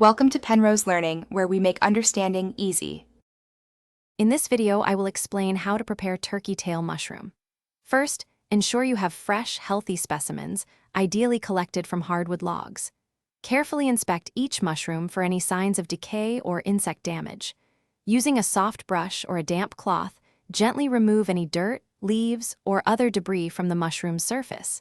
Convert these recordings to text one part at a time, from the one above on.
Welcome to Penrose Learning, where we make understanding easy. In this video, I will explain how to prepare turkey tail mushroom. First, ensure you have fresh, healthy specimens, ideally collected from hardwood logs. Carefully inspect each mushroom for any signs of decay or insect damage. Using a soft brush or a damp cloth, gently remove any dirt, leaves, or other debris from the mushroom's surface.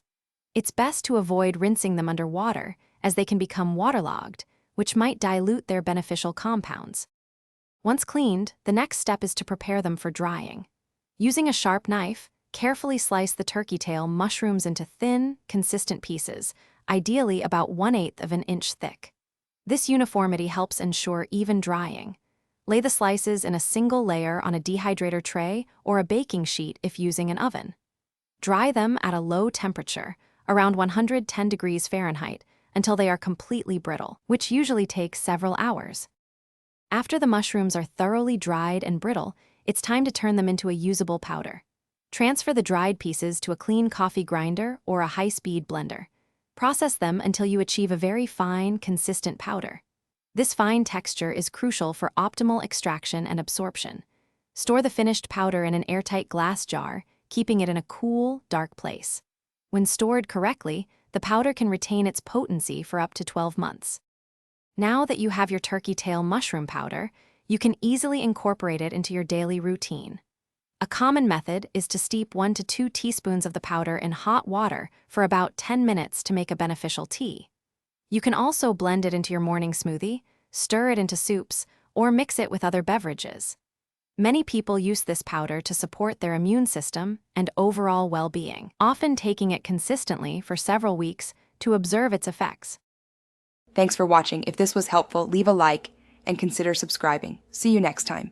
It's best to avoid rinsing them under water, as they can become waterlogged, which might dilute their beneficial compounds. Once cleaned, the next step is to prepare them for drying. Using a sharp knife, carefully slice the turkey tail mushrooms into thin, consistent pieces, ideally about 1/8 of an inch thick. This uniformity helps ensure even drying. Lay the slices in a single layer on a dehydrator tray or a baking sheet if using an oven. Dry them at a low temperature, around 110 degrees Fahrenheit, until they are completely brittle, which usually takes several hours. After the mushrooms are thoroughly dried and brittle, it's time to turn them into a usable powder. Transfer the dried pieces to a clean coffee grinder or a high-speed blender. Process them until you achieve a very fine, consistent powder. This fine texture is crucial for optimal extraction and absorption. Store the finished powder in an airtight glass jar, keeping it in a cool, dark place. When stored correctly, the powder can retain its potency for up to 12 months. Now that you have your turkey tail mushroom powder, you can easily incorporate it into your daily routine. A common method is to steep 1 to 2 teaspoons of the powder in hot water for about 10 minutes to make a beneficial tea. You can also blend it into your morning smoothie, stir it into soups, or mix it with other beverages. Many people use this powder to support their immune system and overall well-being, often taking it consistently for several weeks to observe its effects. Thanks for watching. If this was helpful, leave a like and consider subscribing. See you next time.